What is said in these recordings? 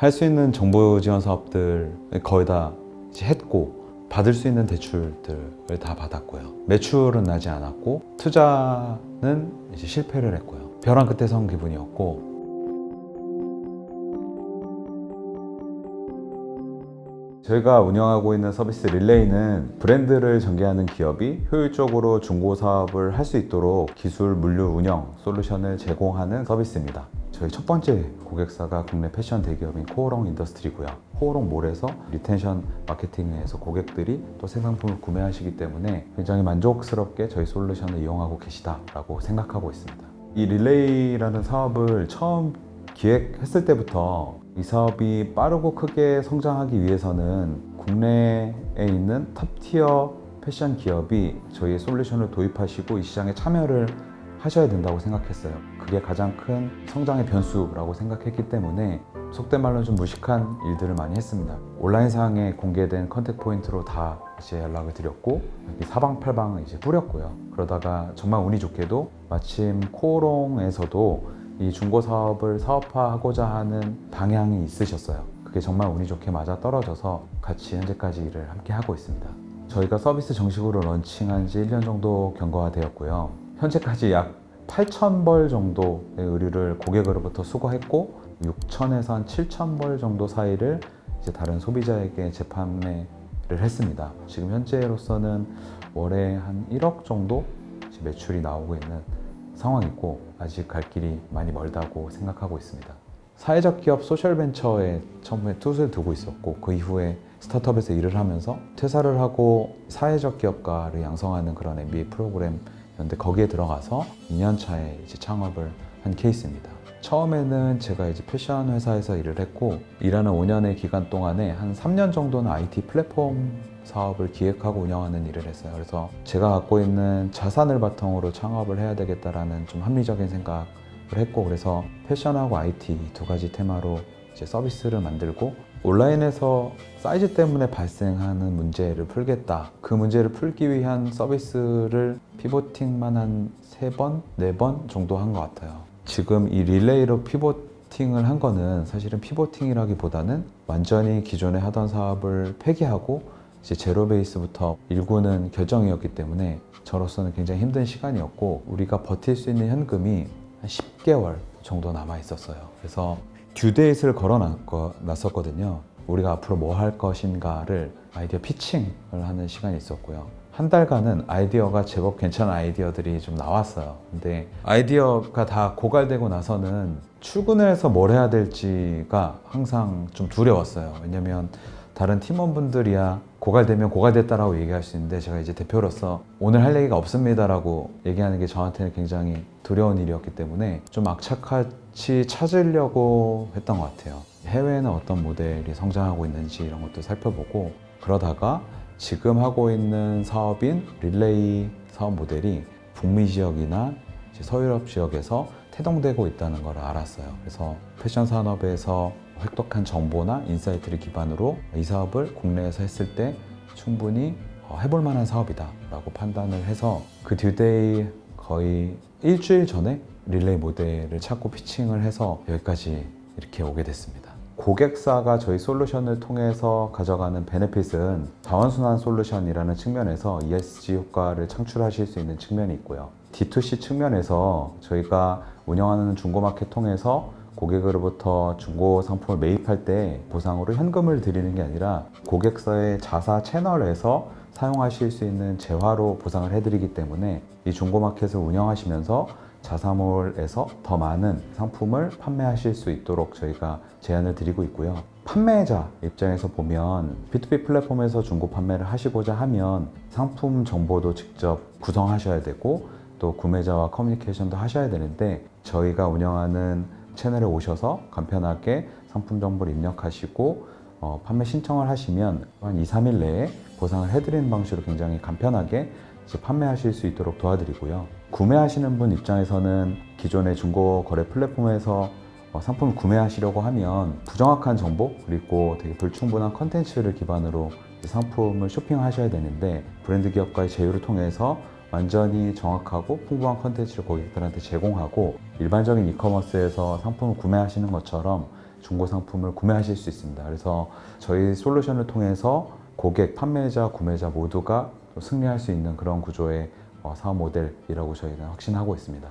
할 수 있는 정보 지원 사업들 거의 다 이제 했고, 받을 수 있는 대출들을 다 받았고요. 매출은 나지 않았고, 투자는 이제 실패를 했고요. 벼랑 끝에 선 기분이었고, 저희가 운영하고 있는 서비스 릴레이는 브랜드를 전개하는 기업이 효율적으로 중고 사업을 할 수 있도록 기술, 물류, 운영 솔루션을 제공하는 서비스입니다. 저희 첫 번째 고객사가 국내 패션 대기업인 코오롱 인더스트리고요. 코오롱 몰에서 리텐션 마케팅에서 고객들이 또 새 상품을 구매하시기 때문에 굉장히 만족스럽게 저희 솔루션을 이용하고 계시다라고 생각하고 있습니다. 이 릴레이라는 사업을 처음 기획했을 때부터 이 사업이 빠르고 크게 성장하기 위해서는 국내에 있는 탑티어 패션 기업이 저희의 솔루션을 도입하시고 이 시장에 참여를 하셔야 된다고 생각했어요. 그게 가장 큰 성장의 변수라고 생각했기 때문에 속된 말로 좀 무식한 일들을 많이 했습니다. 온라인상에 공개된 컨택 포인트로 다 이제 연락을 드렸고, 여기 사방팔방 이제 뿌렸고요. 그러다가 정말 운이 좋게도 마침 코오롱에서도 이 중고 사업을 사업화하고자 하는 방향이 있으셨어요. 그게 정말 운이 좋게 맞아 떨어져서 같이 현재까지 일을 함께 하고 있습니다. 저희가 서비스 정식으로 런칭한 지 1년 정도 경과가 되었고요. 현재까지 약 8,000벌 정도의 의류를 고객으로부터 수거했고, 6,000에서 한 7,000벌 정도 사이를 이제 다른 소비자에게 재판매를 했습니다. 지금 현재로서는 월에 한 1억 정도 매출이 나오고 있는 상황이고, 아직 갈 길이 많이 멀다고 생각하고 있습니다. 사회적 기업 소셜벤처에 처음에 투수를 두고 있었고, 그 이후에 스타트업에서 일을 하면서 퇴사를 하고 사회적 기업가를 양성하는 그런 MBA 프로그램이었는데, 거기에 들어가서 2년 차에 이제 창업을 한 케이스입니다. 처음에는 제가 이제 패션 회사에서 일을 했고, 일하는 5년의 기간 동안에 한 3년 정도는 IT 플랫폼 사업을 기획하고 운영하는 일을 했어요. 그래서 제가 갖고 있는 자산을 바탕으로 창업을 해야 되겠다라는 좀 합리적인 생각을 했고, 그래서 패션하고 IT 두 가지 테마로 이제 서비스를 만들고, 온라인에서 사이즈 때문에 발생하는 문제를 풀겠다. 그 문제를 풀기 위한 서비스를 피보팅만 한 3번, 4번 정도 한 것 같아요. 지금 이 릴레이로 피보팅을 한 거는 사실은 피보팅이라기보다는 완전히 기존에 하던 사업을 폐기하고 이제 제로 베이스부터 일구는 결정이었기 때문에 저로서는 굉장히 힘든 시간이었고, 우리가 버틸 수 있는 현금이 한 10개월 정도 남아 있었어요. 그래서 듀데이트를 걸어놨었거든요. 우리가 앞으로 뭐 할 것인가를 아이디어 피칭을 하는 시간이 있었고요. 한 달간은 아이디어가 제법 괜찮은 아이디어들이 좀 나왔어요. 근데 아이디어가 다 고갈되고 나서는 출근을 해서 뭘 해야 될지가 항상 좀 두려웠어요. 왜냐면 다른 팀원분들이야 고갈되면 고갈됐다라고 얘기할 수 있는데, 제가 이제 대표로서 오늘 할 얘기가 없습니다라고 얘기하는 게 저한테는 굉장히 두려운 일이었기 때문에 좀 악착같이 찾으려고 했던 것 같아요. 해외에는 어떤 모델이 성장하고 있는지 이런 것도 살펴보고, 그러다가 지금 하고 있는 사업인 릴레이 사업 모델이 북미 지역이나 서유럽 지역에서 태동되고 있다는 걸 알았어요. 그래서 패션 산업에서 획득한 정보나 인사이트를 기반으로 이 사업을 국내에서 했을 때 충분히 해볼 만한 사업이다 라고 판단을 해서, 그 듀데이 거의 일주일 전에 릴레이 모델을 찾고 피칭을 해서 여기까지 이렇게 오게 됐습니다. 고객사가 저희 솔루션을 통해서 가져가는 베네핏은 자원순환 솔루션이라는 측면에서 ESG 효과를 창출하실 수 있는 측면이 있고요. D2C 측면에서 저희가 운영하는 중고마켓 통해서 고객으로부터 중고 상품을 매입할 때 보상으로 현금을 드리는 게 아니라 고객사의 자사 채널에서 사용하실 수 있는 재화로 보상을 해드리기 때문에 이 중고마켓을 운영하시면서 자사몰에서 더 많은 상품을 판매하실 수 있도록 저희가 제안을 드리고 있고요. 판매자 입장에서 보면 B2B 플랫폼에서 중고 판매를 하시고자 하면 상품 정보도 직접 구성하셔야 되고, 또 구매자와 커뮤니케이션도 하셔야 되는데, 저희가 운영하는 채널에 오셔서 간편하게 상품 정보를 입력하시고 판매 신청을 하시면 한 2, 3일 내에 보상을 해드리는 방식으로 굉장히 간편하게 이제 판매하실 수 있도록 도와드리고요. 구매하시는 분 입장에서는 기존의 중고 거래 플랫폼에서 상품을 구매하시려고 하면 부정확한 정보, 그리고 되게 불충분한 컨텐츠를 기반으로 상품을 쇼핑하셔야 되는데, 브랜드 기업가의 제휴를 통해서 완전히 정확하고 풍부한 컨텐츠를 고객들한테 제공하고, 일반적인 이커머스에서 상품을 구매하시는 것처럼 중고 상품을 구매하실 수 있습니다. 그래서 저희 솔루션을 통해서 고객, 판매자, 구매자 모두가 승리할 수 있는 그런 구조의 사업 모델이라고 저희는 확신하고 있습니다.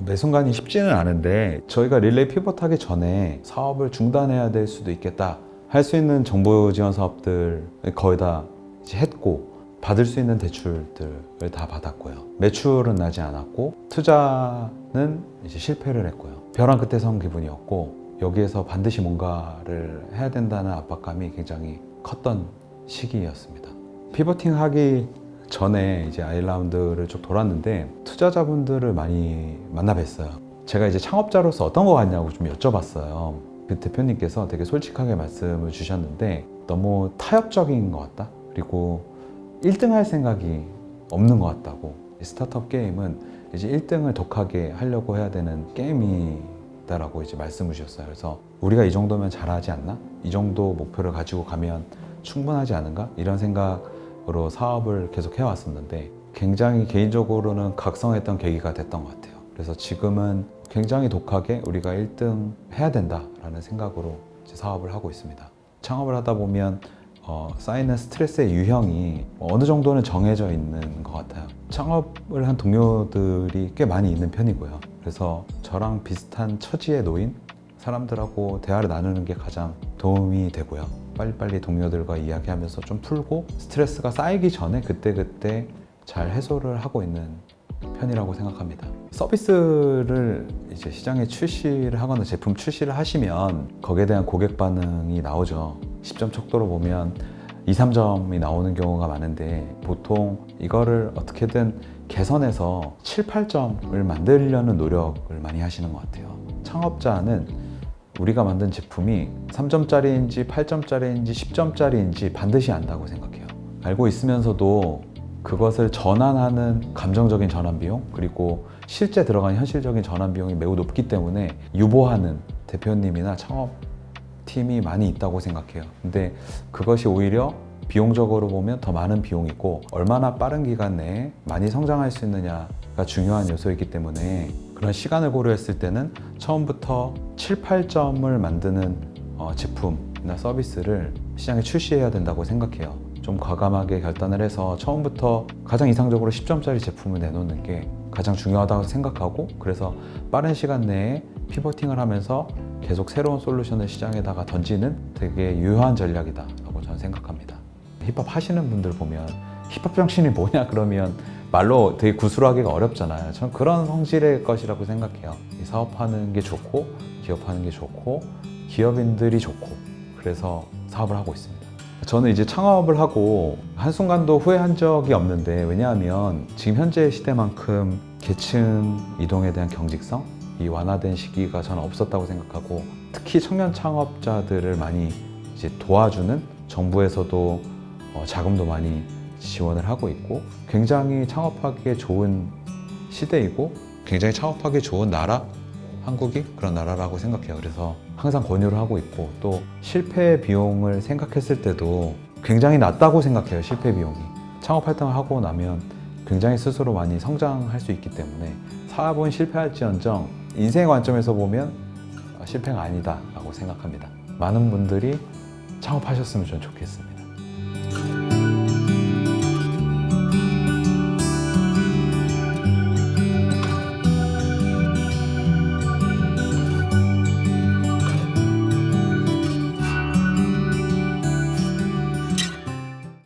매 순간이 쉽지는 않은데 저희가 릴레이 피벗하기 전에 사업을 중단해야 될 수도 있겠다 할 수 있는 정보 지원 사업들 거의 다 이제 했고 받을 수 있는 대출들을 다 받았고요. 매출은 나지 않았고 투자는 이제 실패를 했고요. 벼랑 끝에 선 기분이었고 여기에서 반드시 뭔가를 해야 된다는 압박감이 굉장히 컸던 시기였습니다. 피버팅 하기 전에 이제 아일라운드를 쭉 돌았는데 투자자분들을 많이 만나 뵀어요. 제가 이제 창업자로서 어떤 거 같냐고 좀 여쭤봤어요. 그 대표님께서 되게 솔직하게 말씀을 주셨는데 너무 타협적인 것 같다. 그리고 1등 할 생각이 없는 것 같다고. 스타트업 게임은 이제 1등을 독하게 하려고 해야 되는 게임이다라고 이제 말씀을 주셨어요. 그래서 우리가 이 정도면 잘하지 않나? 이 정도 목표를 가지고 가면 충분하지 않은가? 이런 생각으로 사업을 계속 해왔었는데 굉장히 개인적으로는 각성했던 계기가 됐던 것 같아요. 그래서 지금은 굉장히 독하게 우리가 1등 해야 된다라는 생각으로 이제 사업을 하고 있습니다. 창업을 하다 보면 쌓이는 스트레스의 유형이 어느 정도는 정해져 있는 것 같아요. 창업을 한 동료들이 꽤 많이 있는 편이고요. 그래서 저랑 비슷한 처지에 놓인 사람들하고 대화를 나누는 게 가장 도움이 되고요. 빨리빨리 동료들과 이야기하면서 좀 풀고 스트레스가 쌓이기 전에 그때그때 잘 해소를 하고 있는 편이라고 생각합니다. 서비스를 이제 시장에 출시를 하거나 제품 출시를 하시면 거기에 대한 고객 반응이 나오죠. 10점 척도로 보면 2, 3점이 나오는 경우가 많은데 보통 이거를 어떻게든 개선해서 7, 8점을 만들려는 노력을 많이 하시는 것 같아요. 창업자는 우리가 만든 제품이 3점짜리인지 8점짜리인지 10점짜리인지 반드시 안다고 생각해요. 알고 있으면서도 그것을 전환하는 감정적인 전환 비용 그리고 실제 들어간 현실적인 전환 비용이 매우 높기 때문에 유보하는 대표님이나 창업팀이 많이 있다고 생각해요. 근데 그것이 오히려 비용적으로 보면 더 많은 비용이고 얼마나 빠른 기간 내에 많이 성장할 수 있느냐가 중요한 요소이기 때문에 그런 시간을 고려했을 때는 처음부터 7, 8점을 만드는 제품이나 서비스를 시장에 출시해야 된다고 생각해요. 좀 과감하게 결단을 해서 처음부터 가장 이상적으로 10점짜리 제품을 내놓는 게 가장 중요하다고 생각하고 그래서 빠른 시간 내에 피버팅을 하면서 계속 새로운 솔루션을 시장에다가 던지는 되게 유효한 전략이다라고 저는 생각합니다. 힙합 하시는 분들 보면 힙합 정신이 뭐냐 그러면 말로 되게 구술하기가 어렵잖아요. 저는 그런 성질의 것이라고 생각해요. 사업하는 게 좋고 기업하는 게 좋고 기업인들이 좋고 그래서 사업을 하고 있습니다. 저는 이제 창업을 하고 한순간도 후회한 적이 없는데 왜냐하면 지금 현재 시대만큼 계층 이동에 대한 경직성 이 완화된 시기가 저는 없었다고 생각하고 특히 청년 창업자들을 많이 이제 도와주는 정부에서도 자금도 많이 지원을 하고 있고 굉장히 창업하기에 좋은 시대이고 굉장히 창업하기 좋은 나라 한국이 그런 나라라고 생각해요. 그래서 항상 권유를 하고 있고 또 실패 비용을 생각했을 때도 굉장히 낮다고 생각해요. 실패 비용이 창업 활동을 하고 나면 굉장히 스스로 많이 성장할 수 있기 때문에 사업은 실패할지언정 인생의 관점에서 보면 실패가 아니다 라고 생각합니다. 많은 분들이 창업하셨으면 좀 좋겠습니다.